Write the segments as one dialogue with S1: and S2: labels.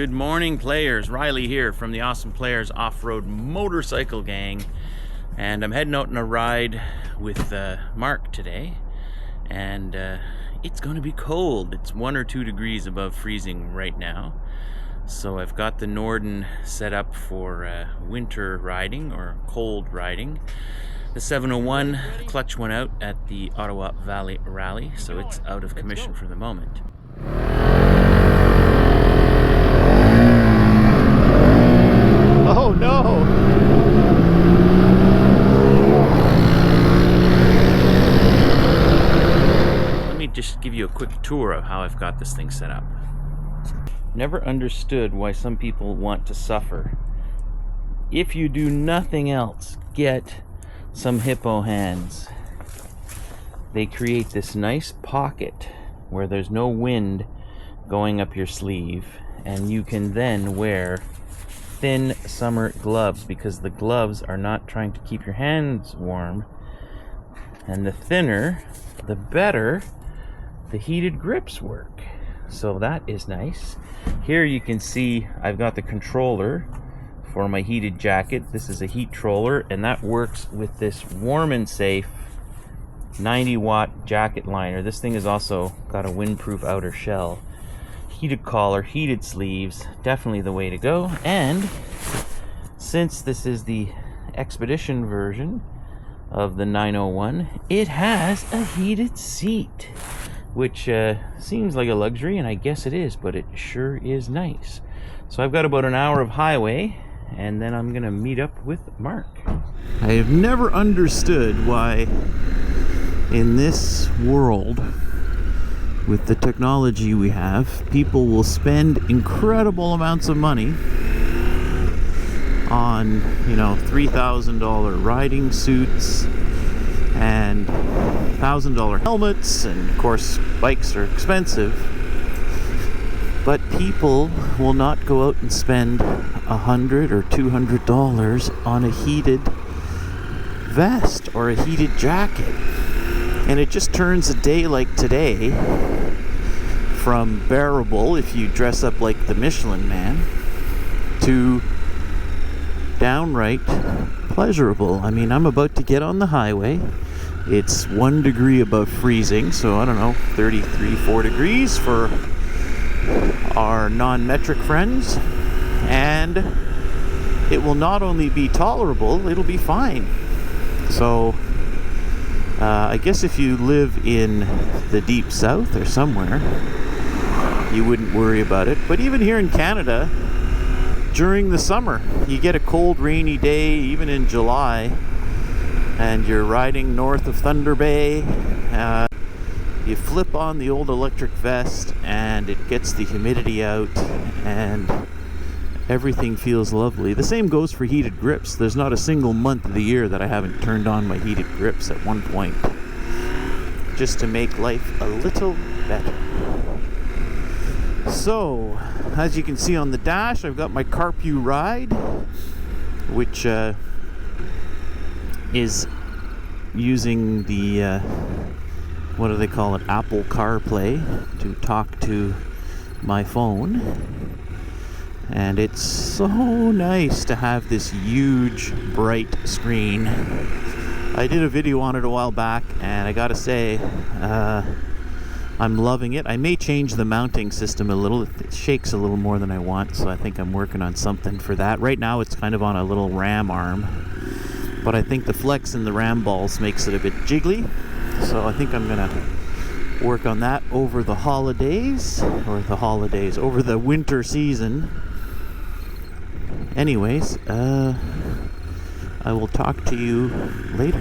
S1: Good morning, players. Riley here from the Awesome Players Off-Road Motorcycle Gang, and I'm heading out on a ride with Mark today, and it's going to be cold. It's 1 or 2 degrees above freezing right now, so I've got the Norden set up for winter riding or cold riding. The 701 clutch went out at the Ottawa Valley Rally, so it's out of commission for the moment.
S2: Oh no!
S1: Let me just give you a quick tour of how I've got this thing set up. Never understood why some people want to suffer. If you do nothing else, get some hippo hands. They create this nice pocket where there's no wind going up your sleeve, and you can then wear thin summer gloves because the gloves are not trying to keep your hands warm, and the thinner the better the heated grips work. So that is nice. Here you can see I've got the controller for my heated jacket. This is a heat troller, and that works with this warm and safe 90-watt jacket liner. This thing has also got a windproof outer shell. Heated collar, heated sleeves, definitely the way to go. And since this is the Expedition version of the 901, it has a heated seat, which seems like a luxury, and I guess it is, but it sure is nice. So I've got about an hour of highway, and then I'm gonna meet up with Mark.
S2: I have never understood why in this world, with the technology we have, people will spend incredible amounts of money on, $3,000 riding suits and $1,000 helmets, and of course bikes are expensive, but people will not go out and spend $100 or $200 on a heated vest or a heated jacket. And it just turns a day like today from bearable, if you dress up like the Michelin Man, to downright pleasurable. I mean, I'm about to get on the highway. It's 1 degree above freezing, so I don't know, 33, 4 degrees for our non-metric friends. And it will not only be tolerable, it'll be fine. So I guess if you live in the deep south or somewhere, you wouldn't worry about it. But even here in Canada, during the summer, you get a cold, rainy day, even in July, and you're riding north of Thunder Bay. You flip on the old electric vest, and it gets the humidity out, and everything feels lovely. The same goes for heated grips. There's not a single month of the year that I haven't turned on my heated grips at one point, just to make life a little better. So, as you can see on the dash, I've got my Carpu Ride, which is using the, what do they call it, Apple CarPlay to talk to my phone. And it's so nice to have this huge, bright screen. I did a video on it a while back, and I gotta say, I'm loving it. I may change the mounting system a little. It shakes a little more than I want, so I think I'm working on something for that. Right now it's kind of on a little ram arm, but I think the flex in the ram balls makes it a bit jiggly, so I think I'm gonna work on that over the holidays, over the winter season. Anyways, I will talk to you later.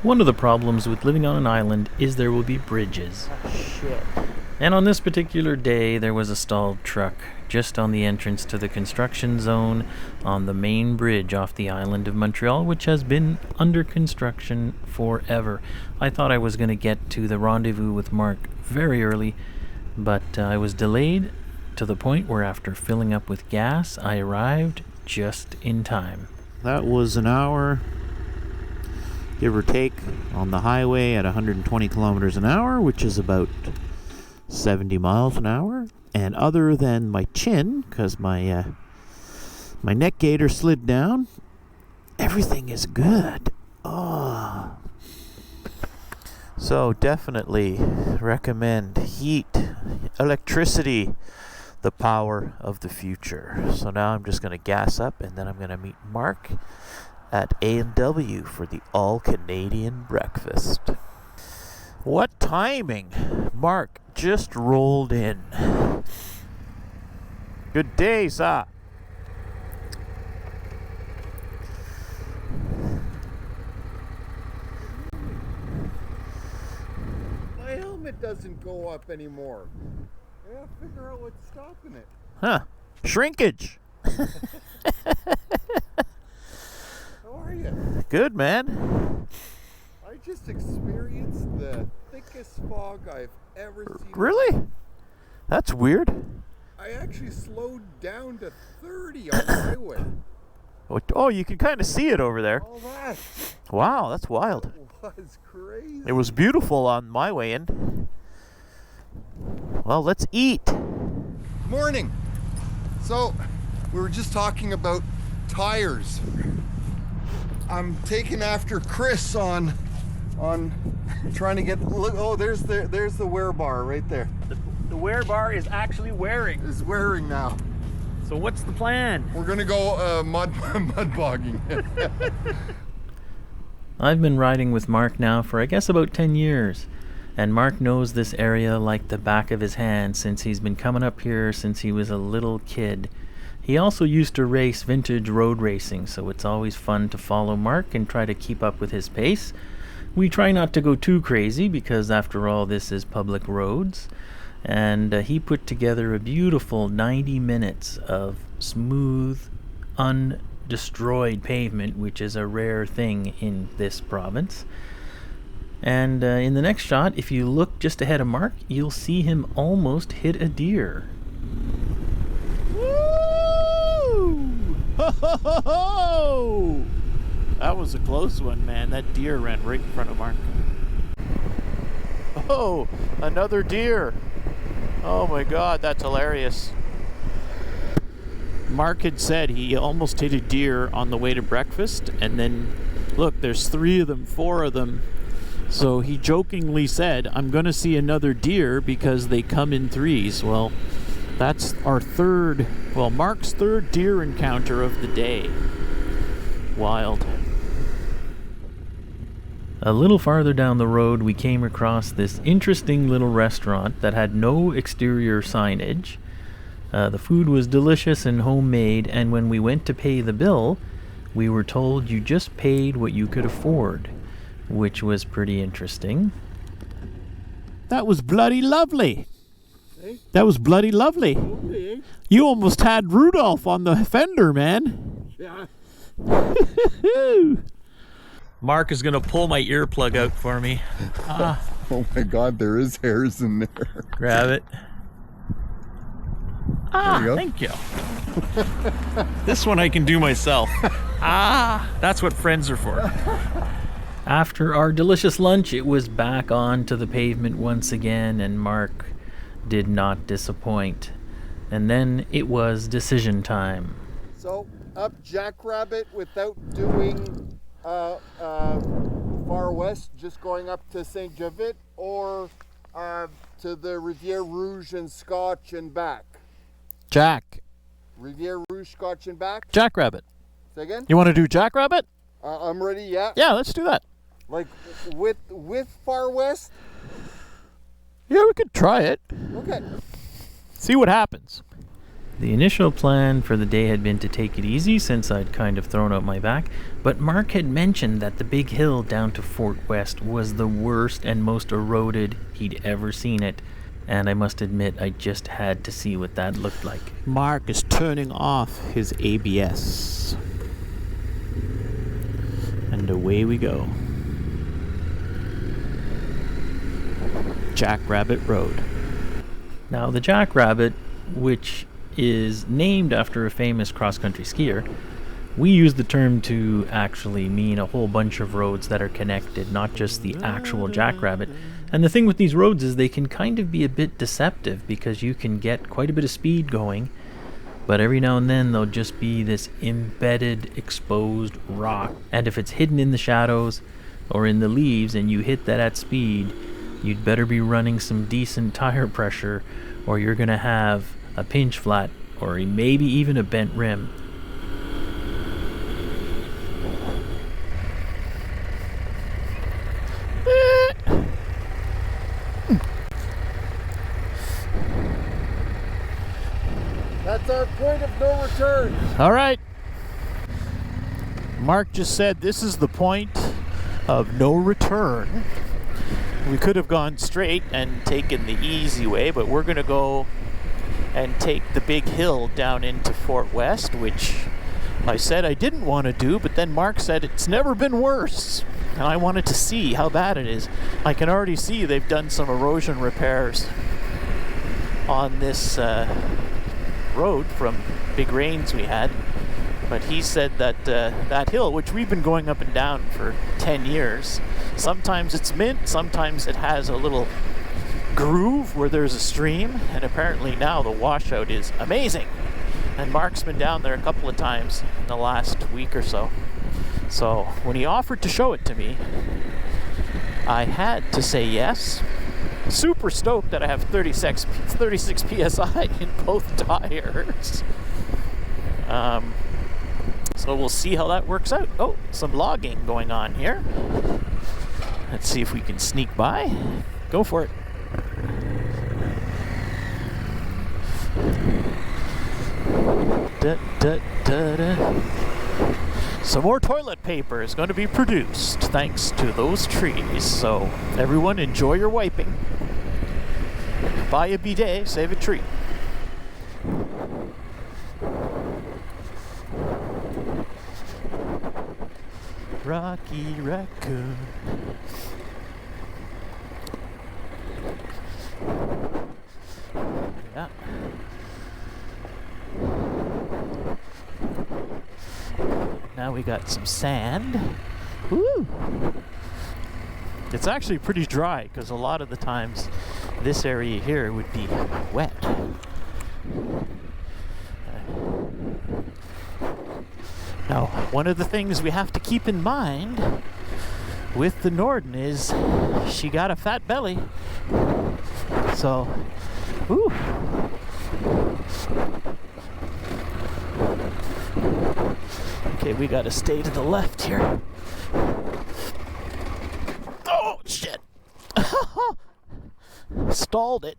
S3: One of the problems with living on an island is there will be bridges.
S2: Oh, shit.
S3: And on this particular day, there was a stalled truck just on the entrance to the construction zone on the main bridge off the island of Montreal, which has been under construction forever. I thought I was going to get to the rendezvous with Mark very early, but I was delayed to the point where after filling up with gas, I arrived just in time.
S2: That was an hour, give or take, on the highway at 120 kilometers an hour, which is about 70 miles an hour. And other than my chin, because my neck gaiter slid down, everything is good. Oh. So definitely recommend heat, electricity, the power of the future. So now I'm just going to gas up, and then I'm going to meet Mark at A&W for the all-Canadian breakfast. What timing! Mark just rolled in. Good day, sir.
S4: My helmet doesn't go up anymore. I gotta figure out what's stopping it.
S2: Huh. Shrinkage.
S4: How are you?
S2: Good, man.
S4: I just experienced the thickest fog I've ever seen.
S2: Really? That's weird.
S4: I actually slowed down to 30 on the highway.
S2: Oh, you can kind of see it over there.
S4: All that
S2: Wow, that's wild.
S4: was crazy.
S2: It was beautiful on my way in. Well, let's eat.
S4: Morning. So, we were just talking about tires. I'm taking after Chris on trying to get. Look, oh, there's the wear bar right there.
S1: The wear bar is actually wearing.
S4: It's wearing now.
S1: So what's the plan?
S4: We're gonna go mud bogging.
S3: I've been riding with Mark now for I guess about 10 years. And Mark knows this area like the back of his hand since he's been coming up here since he was a little kid. He also used to race vintage road racing, so it's always fun to follow Mark and try to keep up with his pace. We try not to go too crazy because after all this is public roads. And he put together a beautiful 90 minutes of smooth, undestroyed pavement, which is a rare thing in this province. And in the next shot, if you look just ahead of Mark, you'll see him almost hit a deer.
S2: Woo! Ho, ho, ho, ho! That was a close one, man. That deer ran right in front of Mark. Oh, another deer. Oh my God, that's hilarious. Mark had said he almost hit a deer on the way to breakfast, and then, look, there's 3 of them, 4 of them. So he jokingly said, I'm going to see another deer because they come in 3s. Well, that's our Mark's 3rd deer encounter of the day. Wild.
S3: A little farther down the road, we came across this interesting little restaurant that had no exterior signage. The food was delicious and homemade, and when we went to pay the bill, we were told you just paid what you could afford, which was pretty interesting.
S2: That was bloody lovely.
S4: Eh?
S2: That was bloody lovely.
S4: Okay.
S2: You almost had Rudolph on the fender, man.
S4: Yeah.
S1: Mark is gonna pull my earplug out for me.
S4: Oh my God, there is hairs in there.
S1: Grab it.
S4: There you go.
S1: Thank you. This one I can do myself. That's what friends are for.
S3: After our delicious lunch, it was back on to the pavement once again, and Mark did not disappoint. And then it was decision time.
S4: So up Jackrabbit without doing Far West, just going up to St. Javit, or to the Rivière Rouge and Scotch and back. Rivière Rouge, Scotch and back.
S2: Jackrabbit.
S4: Say again?
S2: You want to do Jackrabbit?
S4: I'm ready. Yeah.
S2: Yeah, let's do that.
S4: Like with Far West.
S2: Yeah, we could try it.
S4: Okay.
S2: See what happens.
S3: The initial plan for the day had been to take it easy since I'd kind of thrown out my back, but Mark had mentioned that the big hill down to Fort West was the worst and most eroded he'd ever seen it, and I must admit I just had to see what that looked like.
S2: Mark is turning off his ABS. And away we go. Jackrabbit Road.
S3: Now the Jackrabbit, which is named after a famous cross-country skier, We use the term to actually mean a whole bunch of roads that are connected, not just the actual jackrabbit. And the thing with these roads is they can kind of be a bit deceptive because you can get quite a bit of speed going, but every now and then there'll just be this embedded, exposed rock. And if it's hidden in the shadows or in the leaves and you hit that at speed, you'd better be running some decent tire pressure or you're going to have a pinch flat or maybe even a bent rim.
S4: That's our point of no return.
S2: All right. Mark just said this is the point of no return. We could have gone straight and taken the easy way, but we're going to go and take the big hill down into Fort West, which I said I didn't want to do, but then Mark said it's never been worse. And I wanted to see how bad it is. I can already see they've done some erosion repairs on this road from big rains we had. But he said that that hill, which we've been going up and down for 10 years, sometimes it's mint, sometimes it has a little groove where there's a stream, and apparently now the washout is amazing. And Mark's been down there a couple of times in the last week or so. So when he offered to show it to me, I had to say yes. Super stoked that I have 36 PSI in both tires. So we'll see how that works out. Oh, some logging going on here. Let's see if we can sneak by. Go for it. Da, da, da, da. Some more toilet paper is going to be produced thanks to those trees. So everyone enjoy your wiping. Buy a bidet, save a tree. Rocky Raccoon. Yeah. Now we got some sand. Woo! It's actually pretty dry because a lot of the times this area here would be wet. Now, one of the things we have to keep in mind with the Norden is she got a fat belly. So, woo! Okay, we gotta stay to the left here. Oh, shit! Stalled it.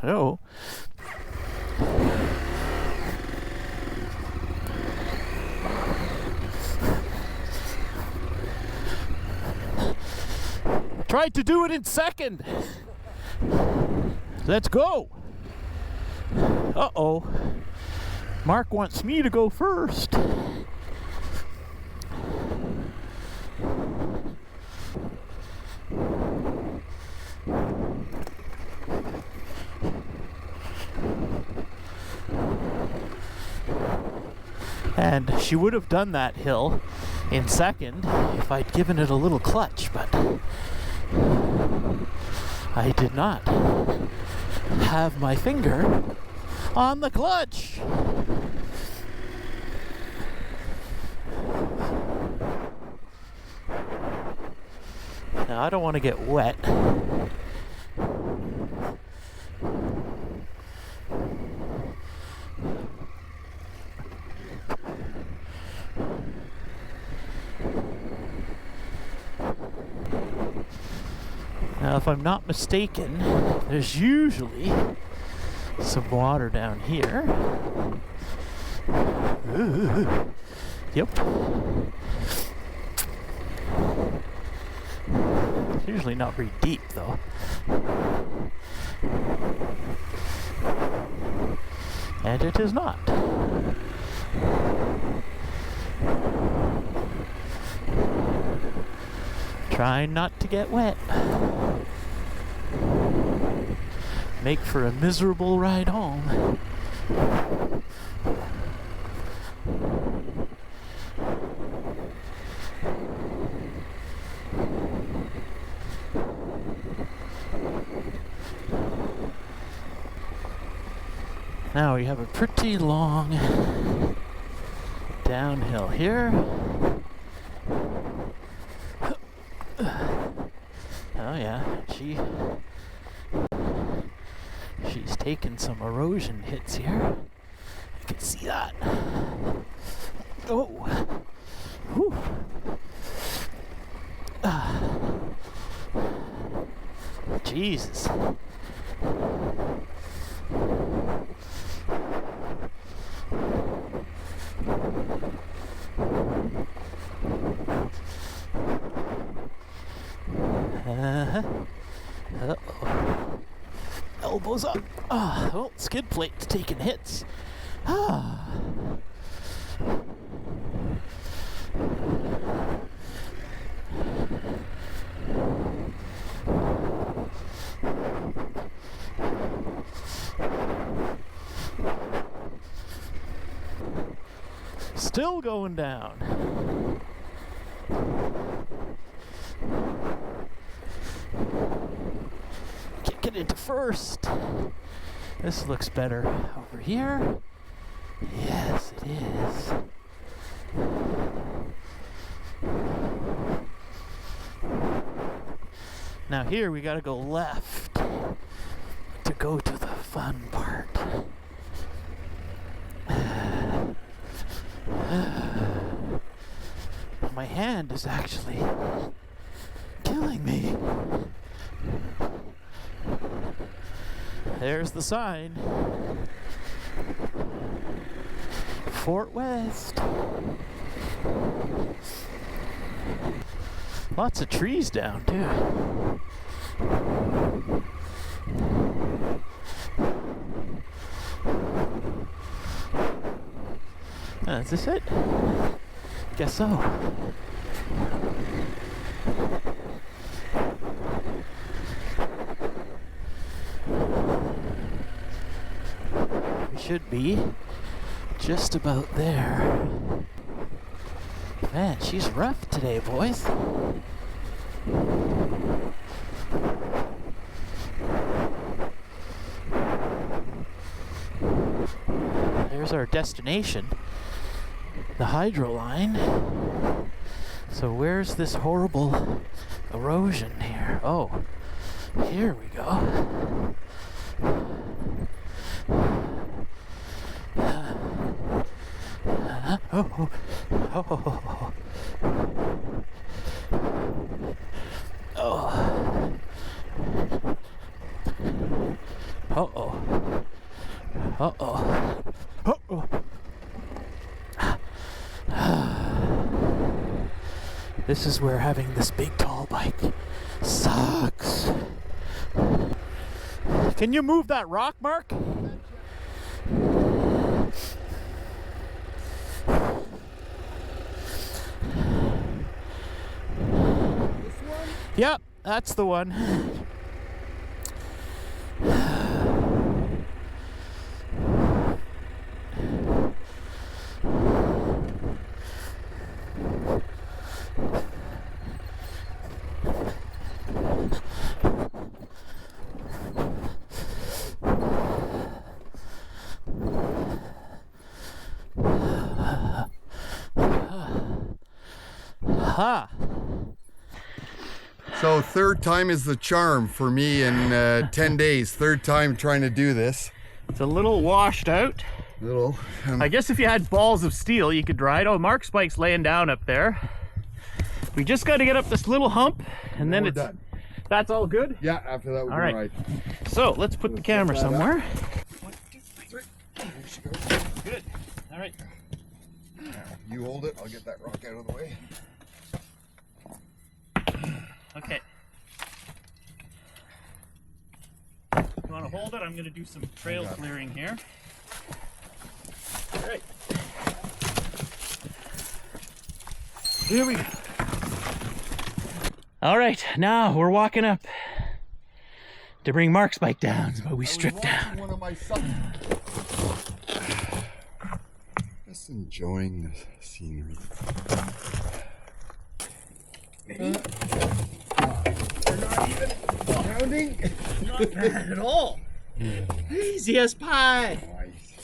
S2: Oh. Tried to do it in second. Let's go. Uh-oh. Mark wants me to go first. And she would have done that hill in second if I'd given it a little clutch, but I did not have my finger on the clutch. Now, I don't want to get wet. Now, if I'm not mistaken, there's usually some water down here. Ooh. Yep. It's usually not very deep, though. And it is not. Trying not to get wet. make for a miserable ride home. Now we have a pretty long downhill here. Oh yeah, she's taken some erosion hits here. You can see that. Oh, whew. Jesus. Uh-oh. Elbows up. Oh, skid plate's taking hits. Still going down. Can't get into first. This looks better over here. Yes, it is. Now here we gotta go left to go to the fun part. My hand is actually killing me. There's the sign. Fort West. Lots of trees down too. Is this it? Guess so. We should be just about there. Man, she's rough today, boys. There's our destination. The hydro line. So where's this horrible erosion here? Oh, here we go. This is where having this big tall bike sucks. Can you move that rock, Mark? This
S4: one?
S2: Yep, that's the one.
S4: So third time is the charm for me in 10 days. Third time trying to do this.
S1: It's a little washed out.
S4: Little.
S1: I guess if you had balls of steel, you could ride. Oh, Mark's bike's laying down up there. We just got to get up this little hump, and then it's
S4: done.
S1: That's all good?
S4: Yeah, after that we
S1: all
S4: can
S1: right.
S4: ride.
S1: So let's put the camera
S4: set that
S1: somewhere.
S4: 1, 2, 3. There she goes.
S1: Good. All right.
S4: You hold it, I'll get that rock out of the way.
S1: Okay. You want to hold it? I'm going to do some trail clearing here. All right. Here we go. All right, now we're walking up. to bring Mark's bike down, but we stripped down.
S4: One of my sons. Just enjoying the scenery. They're not even pounding.
S1: Not bad at all. Easy as pie.
S4: Nice.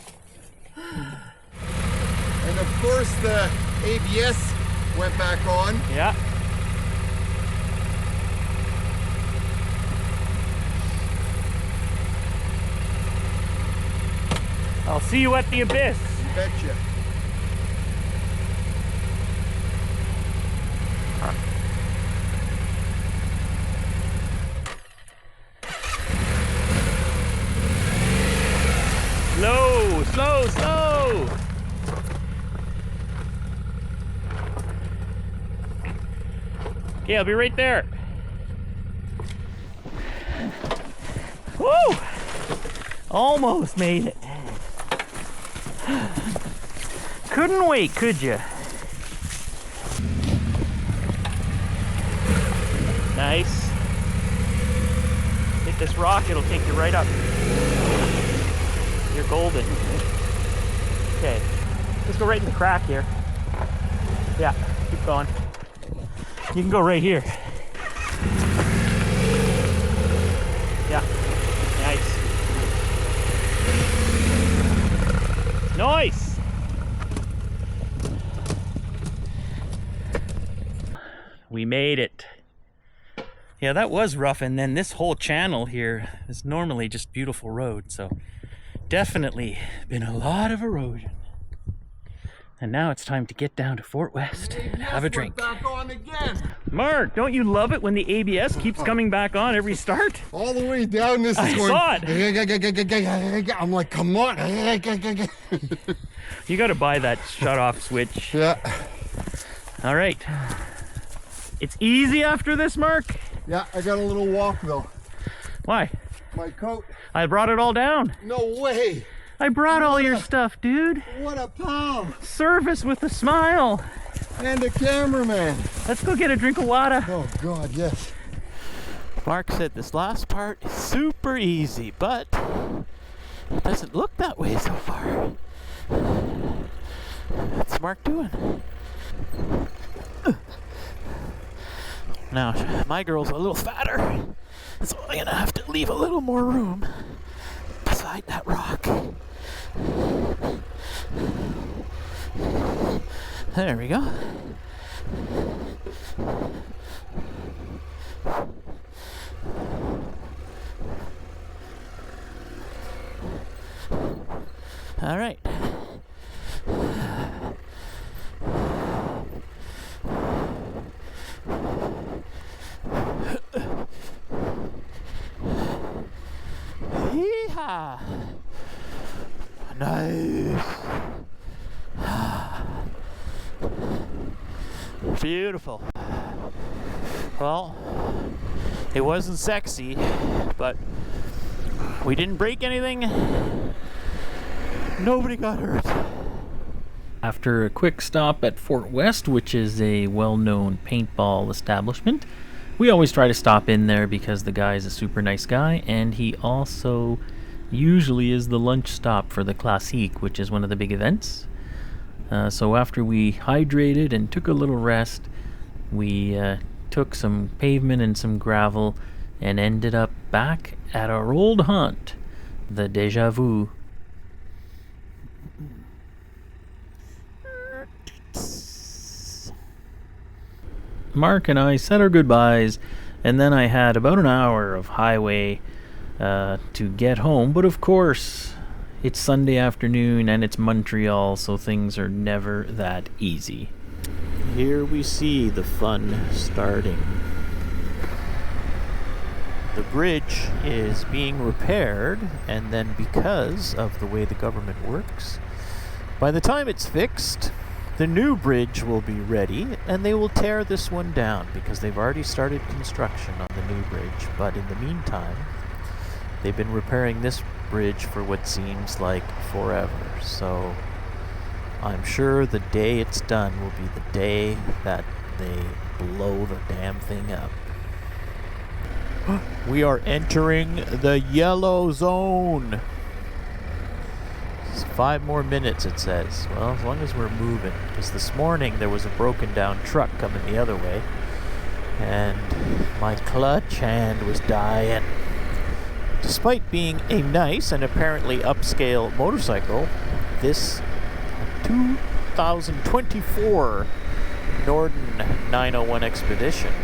S4: And of course the ABS went back on.
S1: Yeah. I'll see you at the abyss.
S4: Betcha.
S1: Slow, slow, slow. Okay, I'll be right there. Woo! Almost made it. Couldn't wait, could you? Nice. Hit this rock, it'll take you right up. You're golden. Okay, let's go right in the crack here. Yeah, keep going. You can go right here. Yeah, nice. Nice! We made it. Yeah, that was rough, and then this whole channel here is normally just beautiful road, so definitely been a lot of erosion. And now it's time to get down to Fort West and have a drink.
S4: Back on again.
S1: Mark, don't you love it when the ABS keeps coming back on every start?
S4: All the way down this is
S1: I
S4: going.
S1: saw it.
S4: I'm like, come on.
S1: You gotta buy that shut-off switch.
S4: Yeah.
S1: All right. It's easy after this, Mark?
S4: Yeah, I got a little walk though.
S1: Why?
S4: My coat.
S1: I brought it all down.
S4: No way.
S1: I brought all your stuff, dude.
S4: What a pal.
S1: Service with a smile.
S4: And a cameraman.
S1: Let's go get a drink of water.
S4: Oh God, yes.
S2: Mark said this last part is super easy, but it doesn't look that way so far. What's Mark doing? Now, my girl's a little fatter, so I'm gonna have to leave a little more room beside that rock. There we go. All right. Yeehaw! Nice. Beautiful. Well, it wasn't sexy, but we didn't break anything. Nobody got hurt.
S3: After a quick stop at Fort West, which is a well-known paintball establishment, we always try to stop in there because the guy is a super nice guy, and he also usually is the lunch stop for the Classique, which is one of the big events. So after we hydrated and took a little rest, we took some pavement and some gravel and ended up back at our old haunt, the Deja Vu. Mark and I said our goodbyes, and then I had about an hour of highway to get home. But of course, it's Sunday afternoon and it's Montreal, so things are never that easy.
S2: Here we see the fun starting. The bridge is being repaired, and then because of the way the government works, by the time it's fixed, the new bridge will be ready, and they will tear this one down because they've already started construction on the new bridge. But in the meantime, they've been repairing this bridge for what seems like forever. So I'm sure the day it's done will be the day that they blow the damn thing up. We are entering the yellow zone. It's 5 more minutes, it says. Well, as long as we're moving. Because this morning there was a broken down truck coming the other way. And my clutch hand was dying. Despite being a nice and apparently upscale motorcycle, this 2024 Norden 901 Expedition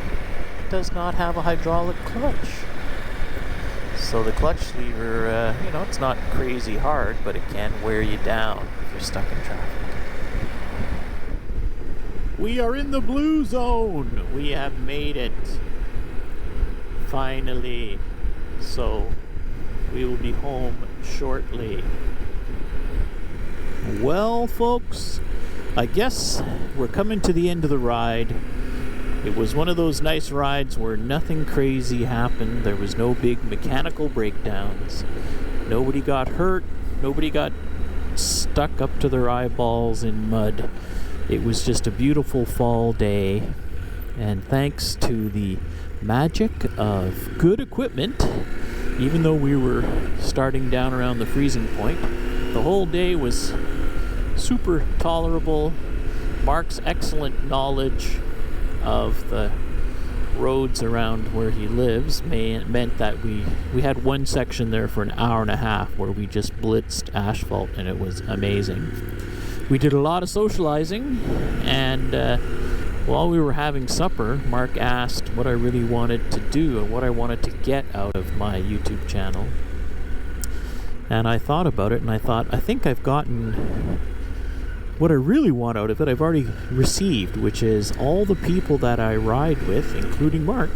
S2: does not have a hydraulic clutch. So the clutch lever, it's not crazy hard, but it can wear you down if you're stuck in traffic. We are in the blue zone. We have made it. Finally. So we will be home shortly. Well, folks, I guess we're coming to the end of the ride. It was one of those nice rides where nothing crazy happened. There was no big mechanical breakdowns. Nobody got hurt. Nobody got stuck up to their eyeballs in mud. It was just a beautiful fall day. And thanks to the magic of good equipment, even though we were starting down around the freezing point, the whole day was super tolerable. Marc's excellent knowledge of the roads around where he lives meant that we had one section there for an hour and a half where we just blitzed asphalt, and it was amazing. We did a lot of socializing, and while we were having supper, Marc asked what I really wanted to do and what I wanted to get out of my YouTube channel. And I thought about it, and I thought, I think I've gotten what I really want out of it. I've already received, which is all the people that I ride with, including Marc,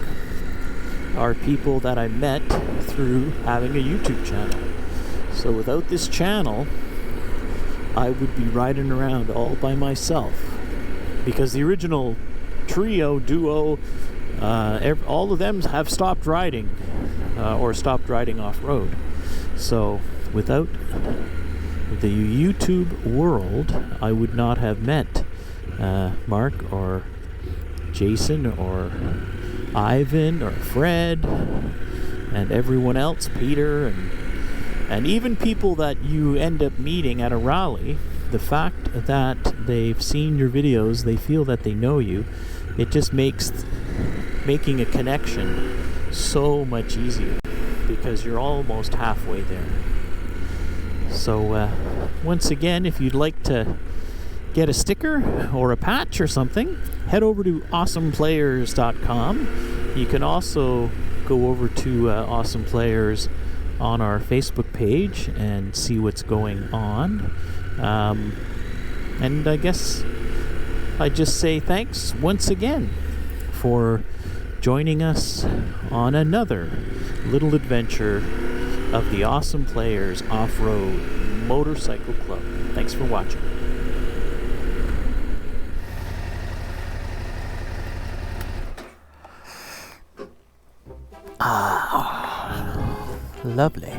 S2: are people that I met through having a YouTube channel. So without this channel, I would be riding around all by myself, because the original trio, duo, all of them have stopped riding or stopped riding off-road. So without the YouTube world, I would not have met Marc or Jason or Ivan or Fred and everyone else, Peter, and even people that you end up meeting at a rally. The fact that they've seen your videos, they feel that they know you, it just makes making a connection so much easier, because you're almost halfway there. So once again, if you'd like to get a sticker or a patch or something, head over to awesomeplayers.com. You can also go over to Awesome Players on our Facebook page and see what's going on. And I guess I just say thanks once again for joining us on another little adventure of the Awesome Players Off-Road Motorcycle Club. Thanks for watching. Lovely.